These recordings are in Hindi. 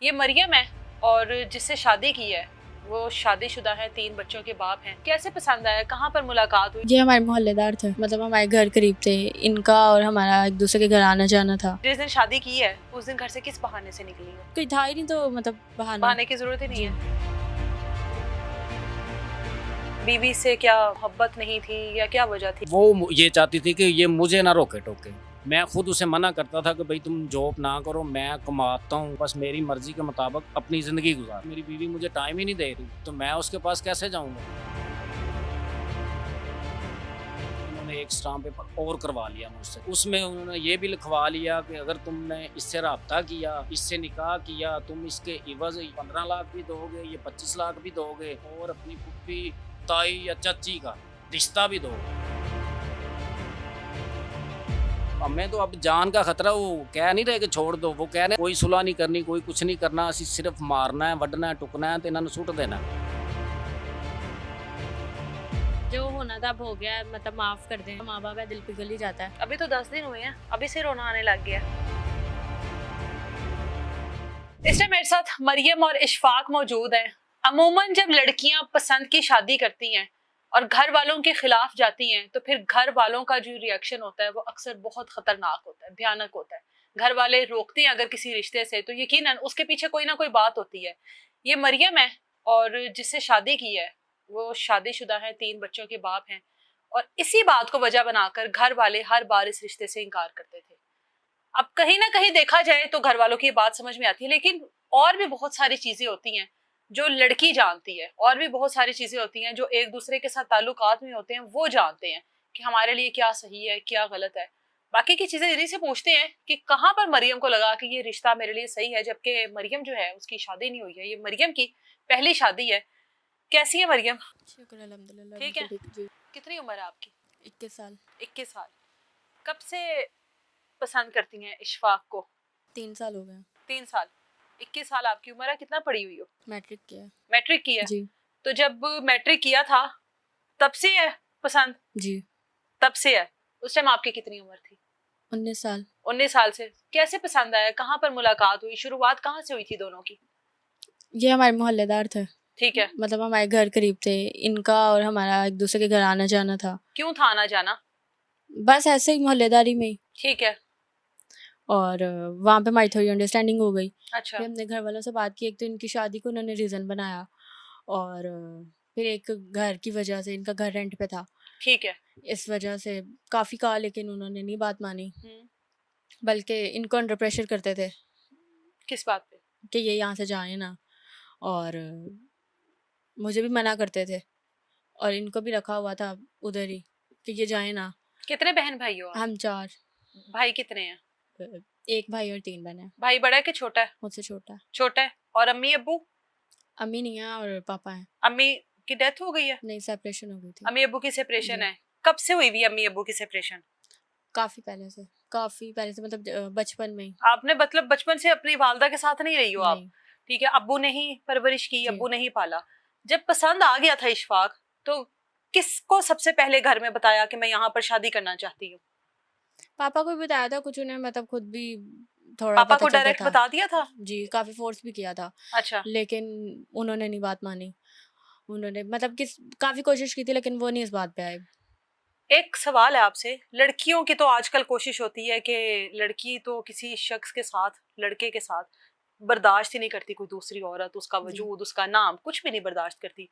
ये मरियम है और जिससे शादी की है वो शादीशुदा है, 3 बच्चों के बाप हैं। कैसे पसंद आया, कहाँ पर मुलाकात हुई? ये हमारे मोहल्लेदार थे, मतलब हमारे घर करीब थे। इनका और हमारा एक दूसरे के घर आना जाना था। जिस दिन शादी की है उस दिन घर से किस बहाने से निकली हो? कोई था ही नहीं, तो मतलब बहाने की जरूरत ही नहीं जी। है। बीवी से क्या मोहब्बत नहीं थी या क्या वजह थी? वो ये चाहती थी कि ये मुझे ना रोके टोके। मैं खुद उसे मना करता था कि भाई तुम जॉब ना करो, मैं कमाता हूँ, बस मेरी मर्जी के मुताबिक अपनी ज़िंदगी गुजार। मेरी बीवी मुझे टाइम ही नहीं दे रही, तो मैं उसके पास कैसे जाऊँगा। उन्होंने एक स्टाम्प पेपर और करवा लिया मुझसे। उसमें उन्होंने ये भी लिखवा लिया कि अगर तुमने इससे रब्ता किया, इससे निकाह किया, तुम इसके इवज 15 लाख भी दोगे, ये 25 लाख भी दोगे, और अपनी फूफी, ताई या चाची का रिश्ता भी दोगे। हमें तो अब जान का खतरा, वो कह नहीं रहे कि छोड़ दो, वो कह रहे कोई सुलह नहीं करनी, कोई कुछ नहीं करना, असी सिर्फ मारना है, वड्डना है, टुकना है, तो इन्होंने सुट देना। जो होना था अब हो गया, मतलब माफ कर दें। माँ बाप का दिल पिघल ही जाता है। अभी तो 10 दिन हुए हैं, अभी से रोना आने लग गया। इस टाइम मेरे साथ मरियम और इशफाक मौजूद हैं। अमूमन जब लड़कियां पसंद की शादी करती हैं और घर वालों के खिलाफ जाती हैं तो फिर घर वालों का जो रिएक्शन होता है वो अक्सर बहुत खतरनाक होता है, भयानक होता है। घर वाले रोकते हैं अगर किसी रिश्ते से तो यकीनन उसके पीछे कोई ना कोई बात होती है। ये मरियम है और जिससे शादी की है वो शादीशुदा है, 3 बच्चों के बाप हैं, और इसी बात को वजह बनाकर घर वाले हर बार इस रिश्ते से इनकार करते थे। अब कहीं ना कहीं देखा जाए तो घर वालों की बात समझ में आती है, लेकिन और भी बहुत सारी चीजें होती हैं जो लड़की जानती है, और भी बहुत सारी चीजें होती हैं जो एक दूसरे के साथ ताल्लुकात में होते हैं वो जानते हैं कि हमारे लिए क्या सही है क्या गलत है। बाकी की चीजें दीदी से पूछते हैं कि कहाँ पर मरियम को लगा कि ये रिश्ता मेरे लिए सही है, जबकि मरियम जो है उसकी शादी नहीं हुई है, ये मरियम की पहली शादी है। कैसी है मरियम? शुक्र अल्हम्दुलिल्लाह। ठीक है। जी। कितनी उम्र है आपकी? 21 साल। 21 साल। कब से पसंद करती हैं इशफाक को? 3 साल हो गए। 3 साल। 21 साल आपकी उम्र है, कितना पढ़ी हुई हो? मैट्रिक किया है। मैट्रिक की है। जी। तो जब मैट्रिक किया था तब से है पसंद? जी। तब से है। उस टाइम आपकी कितनी उम्र थी? 19 साल। 19 साल से। कैसे पसंद आया, कहाँ पर मुलाकात हुई, शुरुआत कहाँ से हुई थी दोनों की? ये हमारे मोहल्लेदार थे, ठीक है। मतलब हमारे घर करीब थे। इनका और हमारा एक दूसरे के घर आना जाना था। क्यों था आना जाना? बस ऐसे ही मोहल्लेदारी में ही। ठीक है। और वहाँ पे हमारी थोड़ी अंडरस्टैंडिंग हो गई। अच्छा। फिर हमने घर वालों से बात की। एक तो इनकी शादी को उन्होंने रीज़न बनाया, और फिर एक घर की वजह से, इनका घर रेंट पे था, ठीक है। इस वजह से काफ़ी कहा, लेकिन उन्होंने नहीं बात मानी। हम्म। बल्कि इनको अंडर प्रेशर करते थे किस बात पे? कि ये यहाँ से जाए ना, और मुझे भी मना करते थे, और इनको भी रखा हुआ था उधर ही कि ये जाए ना। कितने बहन भाई हो आप? हम 4। भाई कितने हैं? 1 भाई और 3 बहनें। भाई बड़ा है कि छोटा है? मुझसे छोटा। छोटा है। और अम्मी अब्बू? अम्मी नहीं है और पापा हैं। अम्मी की डेथ हो गई है? नहीं, सेपरेशन हो गई थी। अम्मी अब्बू की सेपरेशन जी। है। कब से हुई हुई अम्मी अब्बू की सेपरेशन? काफ़ी पहले से, मतलब बचपन में ही। आपने मतलब बचपन से अपनी वालदा के साथ नहीं रही हो आप? नहीं। ठीक है। अब्बू ने ही परवरिश की, जी। अब्बू ने ही पाला। जब पसंद आ गया था इशफाक तो किसको सबसे पहले घर में बताया कि मैं यहाँ पर शादी करना चाहती हूँ? पापा को भी बताया था कुछ, उन्हें मतलब खुद भी थोड़ा पापा पता को चलता डायरेक्ट था। बता दिया था? जी, काफ़ी फोर्स भी किया था, अच्छा। लेकिन उन्होंने नहीं बात मानी। उन्होंने मतलब काफ़ी कोशिश की थी, लेकिन वो नहीं इस बात पे आए। एक सवाल है आपसे, लड़कियों की तो आजकल कोशिश होती है कि लड़की तो किसी शख्स के साथ, लड़के के साथ बर्दाश्त ही नहीं करती कोई दूसरी औरत, उसका जी। वजूद, उसका नाम, कुछ भी नहीं बर्दाश्त करती।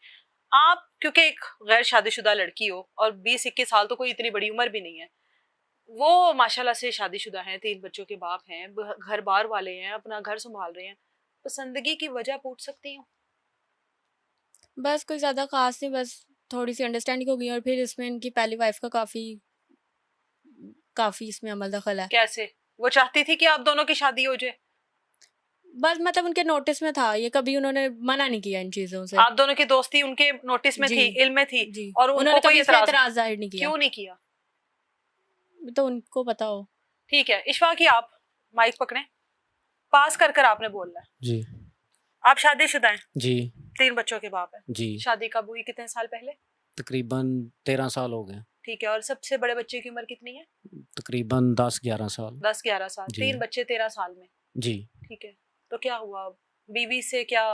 आप क्योंकि एक गैर शादीशुदा लड़की हो और 20-21 साल तो कोई इतनी बड़ी उम्र भी नहीं है, वो माशाल्लाह से शादीशुदा हैं, 3 बच्चों के बाप हैं, घर बार वाले हैं, अपना घर संभाल रहे हैं, पसंदगी की वजह पूछ सकती हूँ? बस कोई ज़्यादा ख़ास नहीं, बस थोड़ी सी अंडरस्टैंडिंग हो गई, और फिर इसमें इनकी पहली वाइफ का काफ़ी इसमें अमल दखल है। कैसे? वो चाहती थी कि आप दोनों की शादी हो जाए? बस मतलब उनके नोटिस में था ये, कभी उन्होंने मना नहीं किया इन चीज़ों से। आप दोनों की दोस्ती उनके नोटिस में जी। थी, इल्म में थी, जी। और उनको उन्होंने कोई कभी इस पे एतराज? एतराज़ ज़ाहिर नहीं किया। क्यों नहीं किया? तो उनको पता हो। ठीक है। इशफाक, आप माइक पकड़े, पास कर कर आपने बोलना है। जी। आप शादीशुदा हैं? जी। 3 बच्चों के बाप हैं? जी। शादी कब हुई, कितने साल पहले? तकरीबन 13 साल हो गए। ठीक है। और सबसे बड़े बच्चे की उम्र कितनी है? तकरीबन 10-11 साल। 10-11 साल। जी। 3 बच्चे 13 साल में। जी। ठीक है। तो क्या हुआ? बीवी से क्या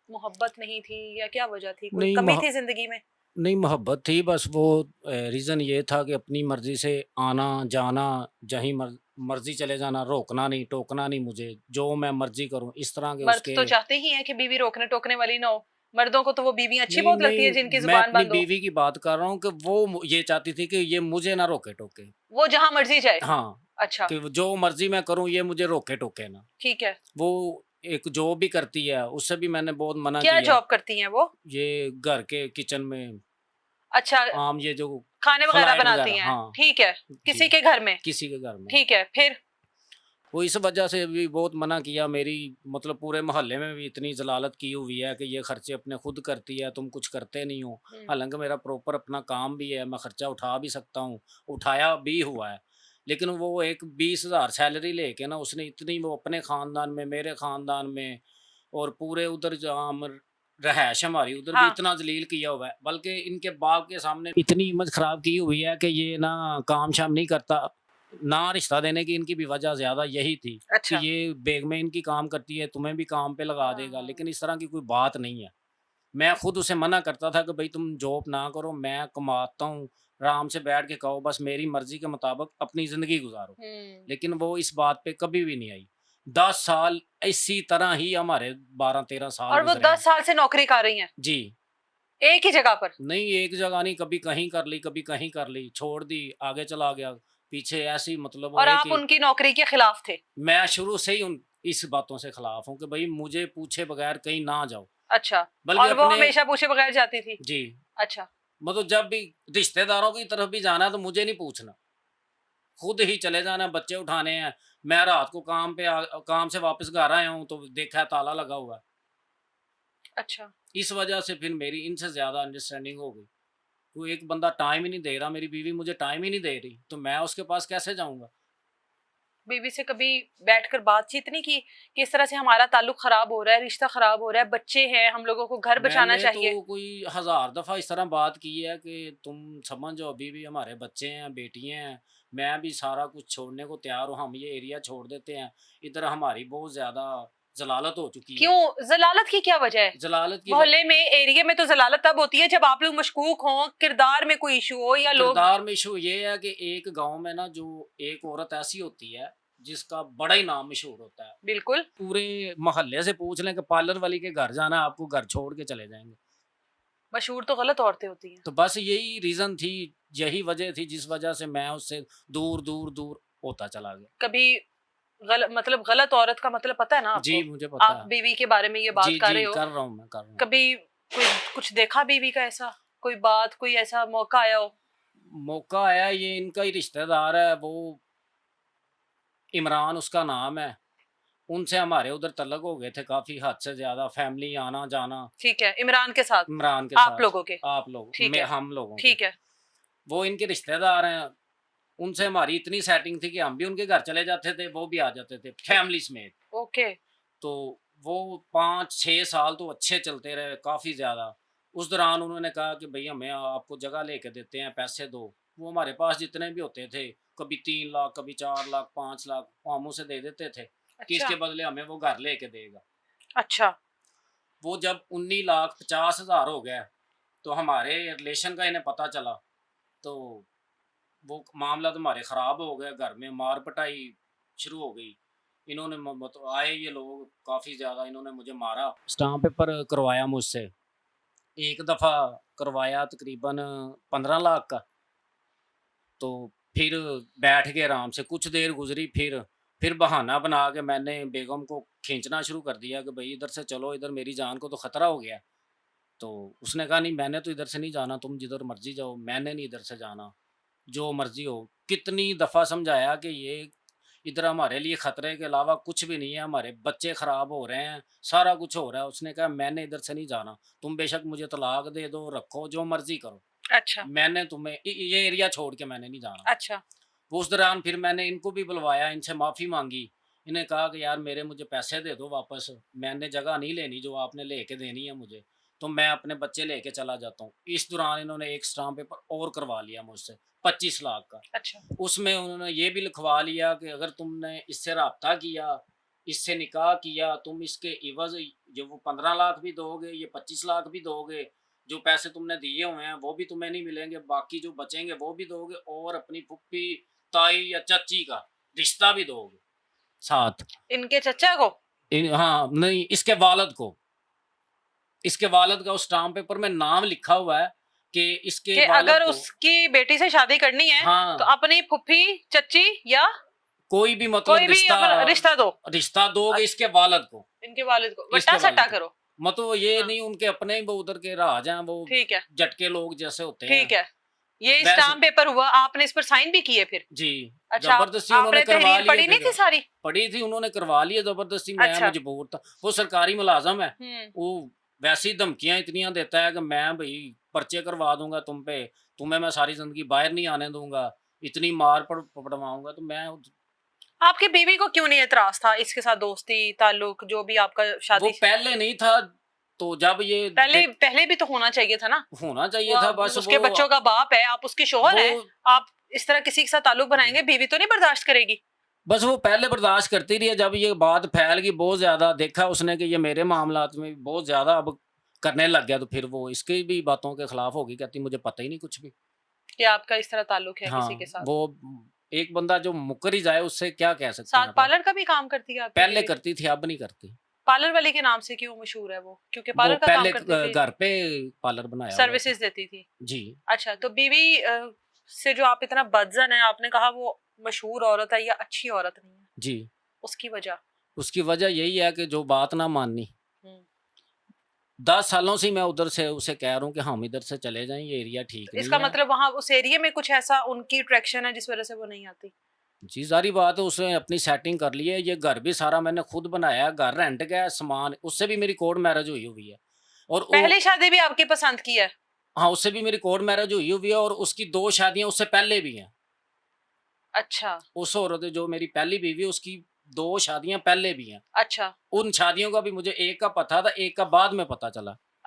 मोहब्बत नहीं थी या क्या वजह थी, कोई नहीं कमी थी जिंदगी में? नहीं मोहब्बत थी, बस वो रीज़न ये था कि अपनी मर्ज़ी से आना जाना, जहीं मर्ज़ी चले जाना, रोकना नहीं टोकना नहीं मुझे, जो मैं मर्ज़ी करूँ इस तरह के मर्द उसके। तो चाहते ही हैं कि बीवी रोकने टोकने वाली ना हो। मर्दों को तो वो बीवी अच्छी नहीं बहुत लगती है नहीं, जिनकी मैं जुबान अपनी बंद हो। बीवी की बात कर रहा हूँ कि वो ये चाहती थी कि ये मुझे ना रोके टोके। वो जहां मर्जी जाए। हाँ, अच्छा। कि जो मर्ज़ी मैं करूँ ये मुझे रोके टोके ना। ठीक है। वो एक जॉब भी करती है, उससे भी मैंने बहुत मना क्या किया। जॉब करती हैं वो? ये घर के किचन में अच्छा। आम ये जो खाने वगैरह फ्लाइट बनाती वगैरह, हैं, हाँ, ठीक है। जी, किसी के घर में? किसी के घर में। ठीक है, फिर? वो इस वजह से भी बहुत मना किया, मेरी मतलब पूरे मोहल्ले में भी इतनी ज़लालत की हुई है कि ये खर्चे अपने खुद करती है, तुम कुछ करते नहीं हो। हालाँकि मेरा प्रॉपर अपना काम भी है, मैं खर्चा उठा भी सकता हूँ, उठाया भी हुआ है। लेकिन वो एक 20,000 सैलरी लेके ना उसने इतनी वो अपने ख़ानदान में, मेरे ख़ानदान में और पूरे उधर जहाँ रहायश हमारी उधर भी हाँ। इतना ज़लील किया हुआ है। बल्कि इनके बाप के सामने इतनी इमेज ख़राब की हुई है कि ये ना काम-शाम नहीं करता। ना रिश्ता देने की इनकी भी वजह ज़्यादा यही थी कि अच्छा। ये बेग में इनकी काम करती है, तुम्हें भी काम पे लगा देगा, लेकिन इस तरह की कोई बात नहीं है। मैं खुद उसे मना करता था कि भाई तुम जॉब ना करो, मैं कमाता हूँ, आराम से बैठ के खाओ, बस मेरी मर्ज़ी के मुताबिक अपनी ज़िंदगी गुज़ारो। हम्म। लेकिन वो इस बात पे कभी भी नहीं आई। 10 साल इसी तरह ही हमारे 12-13 साल और वो गुज़रे हैं। 10 साल से नौकरी कर रही हैं जी। एक ही जगह पर? नहीं, एक जगह नहीं, कभी कहीं कर ली, कभी कहीं कर ली, छोड़ दी, आगे चला गया। पीछे ऐसी मतलब वो और है आप कि उनकी नौकरी के खिलाफ थे? मैं शुरू से ही उन इस बातों से खिलाफ हूँ कि भई मुझे पूछे बगैर कहीं ना जाओ। अच्छा। बल्कि और वो अपने हमेशा पूछे बगैर जाती थी? जी, अच्छा। मतलब जब भी रिश्तेदारों की तरफ भी जाना है तो मुझे नहीं पूछना। खुद ही चले जाना है, बच्चे उठाने हैं। मैं रात को काम से वापस घर आया हूँ तो देखा है ताला लगा हुआ है। अच्छा। इस वजह से फिर मेरी इनसे ज़्यादा अंडरस्टैंडिंग हो गई। कोई एक बंदा टाइम ही नहीं दे रहा, मेरी बीवी मुझे टाइम ही नहीं दे रही, तो मैं उसके पास कैसे जाऊँगा? बीवी से कभी बैठकर बातचीत नहीं की कि इस तरह से हमारा ताल्लुक खराब हो रहा है, रिश्ता खराब हो रहा है, बच्चे हैं, हम लोगों को घर बचाना मैंने चाहिए? तो कोई 1000 दफ़ा इस तरह बात की है कि तुम समझो अभी भी हमारे बच्चे हैं, बेटियाँ हैं, मैं भी सारा कुछ छोड़ने को तैयार हूँ, हम ये एरिया छोड़ देते हैं। इधर हमारी बहुत ज़्यादा ज़लालत हो चुकी है। क्यों? जलालत की क्या वजह है? ज़लालत की व मोहल्ले में, एरिया में तो जलालत तब होती है जब आप लोग मशकूक हों, किरदार में कोई इशू हो या लोग। किरदार में इशू ये है कि एक गाँव में ना जो एक औरत ऐसी होती है, जिसका बड़ा ही नाम मशहूर होता है। बिल्कुल। पूरे मोहल्ले से पूछ लें कि पार्लर वाली के घर जाना है, आपको घर छोड़ के चले जाएँगे। मशहूर तो गलत औरतें होती हैं। तो बस यही रीज़न थी, यही वजह थी जिस वजह से मैं उससे दूर, दूर, दूर होता चला गया। कभी मतलब गलत औरत का मतलब पता है ना जी, आपको? मुझे पता आप है। बीवी के बारे में ये बात जी, कर रहे जी, हो। कर रहा हूँ मैं, कर रहा हूँ। कभी कोई कुछ देखा बीवी का ऐसा? कोई बात, कोई ऐसा मौका आया हो? मौका आया, ये इनका ही रिश्तेदार है, वो इमरान उसका नाम है। उनसे हमारे उधर तल्लक हो गए थे काफ़ी हद से ज़्यादा, फैमिली आना-जाना ठीक है, इमरान के साथ? इमरान के आप साथ, लोगों के? आप लोग ठीक में है, हम लोगों के। ठीक है। वो इनके रिश्तेदार हैं, उनसे हमारी इतनी सेटिंग थी कि हम भी उनके घर चले जाते थे, वो भी आ जाते थे, फैमिली समेत। ओके। तो वो 5-6 साल तो अच्छे चलते रहे, काफ़ी ज़्यादा। उस दौरान उन्होंने कहा कि भई हमें आपको जगह लेके देते हैं, पैसे दो। वो हमारे पास जितने भी होते थे, कभी 3 लाख, कभी 4 लाख, 5 लाख, वो हम उसे दे देते थे कि अच्छा। इसके बदले हमें वो घर लेके देगा। अच्छा। वो जब 19,50,000 हो गया, तो हमारे रिलेशन का इन्हें पता चला, तो वो मामला तो हमारे ख़राब हो गया, घर में मार-पिटाई शुरू हो गई। इन्होंने मतलब आए ये लोग काफ़ी ज़्यादा, इन्होंने मुझे मारा। स्टाम्प पेपर करवाया मुझसे, एक दफ़ा करवाया तकरीबन 15 लाख का। तो फिर बैठ के आराम से कुछ देर गुज़री, फिर बहाना बना के मैंने बेगम को खींचना शुरू कर दिया कि भई इधर से चलो, इधर मेरी जान को तो ख़तरा हो गया है। तो उसने कहा नहीं, मैंने तो इधर से नहीं जाना, तुम जिधर मर्ज़ी जाओ, मैंने नहीं इधर से जाना, जो मर्ज़ी हो। कितनी दफ़ा समझाया कि ये इधर हमारे लिए ख़तरे के अलावा कुछ भी नहीं है, हमारे बच्चे ख़राब हो रहे हैं, सारा कुछ हो रहा है। उसने कहा मैंने इधर से नहीं जाना, तुम बेशक मुझे तलाक दे दो, रखो, जो मर्ज़ी करो। अच्छा। मैंने तुम्हें ये एरिया छोड़ के मैंने नहीं जाना। अच्छा। वो उस दौरान फिर मैंने इनको भी बुलवाया, इनसे माफ़ी माँगी। इन्हें कहा कि यार मेरे मुझे पैसे दे दो वापस, मैंने जगह नहीं लेनी जो आपने लेके देनी है मुझे, तो मैं अपने बच्चे लेके चला जाता हूँ। इस दौरान इन्होंने एक स्टाम्प पेपर और करवा लिया मुझसे 25 लाख का। अच्छा। उसमें उन्होंने ये भी लिखवा लिया कि अगर तुमने इससे राब्ता किया इससे निकाह किया, तुम इसके इवज जो वो 15 लाख भी दोगे, ये 25 लाख भी दोगे, जो पैसे तुमने दिए हुए हैं वो भी तुम्हें नहीं मिलेंगे, बाकी जो बचेंगे वो भी दोगे, और अपनी फुप्पी ताई या चाची का रिश्ता भी दोगे साथ। इनके चचा को? हाँ नहीं, इसके वालद को, इसके वालद का उस स्टाम्प पेपर में नाम लिखा हुआ है कि इसके कि वालद अगर को, उसकी बेटी से शादी करनी है हाँ तो अपनी फुफ्फी चची या कोई भी मतलब कोई भी अपना रिश्ता दो रिश्ता दोगे इसके वालद को, इनके वालिद को, इसके बट्टा सट्टा वालिद को। करो। मतलब ये हाँ। नहीं उनके अपने ही वो उधर के राज हैं, वो ठीक है, झटके लोग जैसे होते हैं। ठीक है। ये वैसे- स्टाम्प पेपर हुआ, आपने इस पर साइन भी किए फिर? जी। अच्छा, जबरदस्ती उन्होंने आपने करवा तहरीर पढ़ी लिए नहीं थी सारी? पढ़ी थी, उन्होंने करवा लिया जबरदस्ती, मैं अच्छा। मजबूर था। वो सरकारी मुलाजम है, हम्म। वो वैसी धमकियां इतनी देता है कि मैं भाई पर्चे करवा दूंगा तुम पे, तुम्हें मैं सारी जिंदगी बाहर नहीं आने दूंगा, इतनी मार पड़वाऊंगा। तो मैं आपकी बीवी को क्यों नहीं एतराज था इसके साथ, दोस्ती ताल्लुक जो भी आपका वो शादी पहले नहीं था, तो जब ये पहले भी तो होना चाहिए था ना? होना चाहिए वो था, बस उसके वो बच्चों का बाप है, आप उसकी शोहर है, वो आप इस तरह किसी के साथ ताल्लुक बनाएंगे, बीवी तो नहीं बर्दाश्त करेगी? बस वो पहले बर्दाश्त करती रही है, जब ये बात फैल गई बहुत ज्यादा, देखा उसने कि ये मेरे मामलात में बहुत ज्यादा अब करने लग गया, तो फिर वो इसकी भी बातों के खिलाफ होगी, कहती मुझे पता ही नहीं कुछ भी। कि आपका इस तरह ताल्लुक है किसी हाँ, के साथ? वो एक बंदा जो मुकर ही जाए उससे क्या कह सकते साथ हैं। पार्लर का भी काम करती है आपकी पहले बीवी? करती थी, अब नहीं करती। पार्लर वाले के नाम से क्यों मशहूर है वो? क्योंकि वो पार्लर का काम पहले करती थी, घर पे पार्लर बनाया हुआ था। सर्विसेज देती थी। जी। अच्छा, तो बीवी से जो आप इतना बदजन है, आपने कहा वो मशहूर औरत है या अच्छी औरत नहीं है, जी, उसकी वजह? उसकी वजह यही है कि जो बात ना माननी। हम्म। 10 सालों से मैं उधर से उसे कह रहा हूँ कि हम इधर से चले जाएं, ये एरिया ठीक तो नहीं इसका है। मतलब वहां उस एरिया में कुछ ऐसा उनकी अट्रैक्शन है जिस वजह से वो नहीं आती? जी, सारी बात है, उसने अपनी सेटिंग कर ली है, ये घर भी सारा मैंने खुद बनाया, घर रेंट का है, सामान उससे भी मेरी कोर्ट मैरिज हुई हुई है, और पहली शादी भी आपकी पसंद की है? हाँ, उससे भी मेरी कोर्ट मैरिज हुई हुई है, और उसकी 2 शादियां उससे पहले भी हैं। अच्छा उस औरत जो मेरी पहली बीवी है, उसकी 2 शादियां पहले भी हैं। अच्छा। उन शादियों का भी मुझे एक का पता था, एक का बाद में पता चला।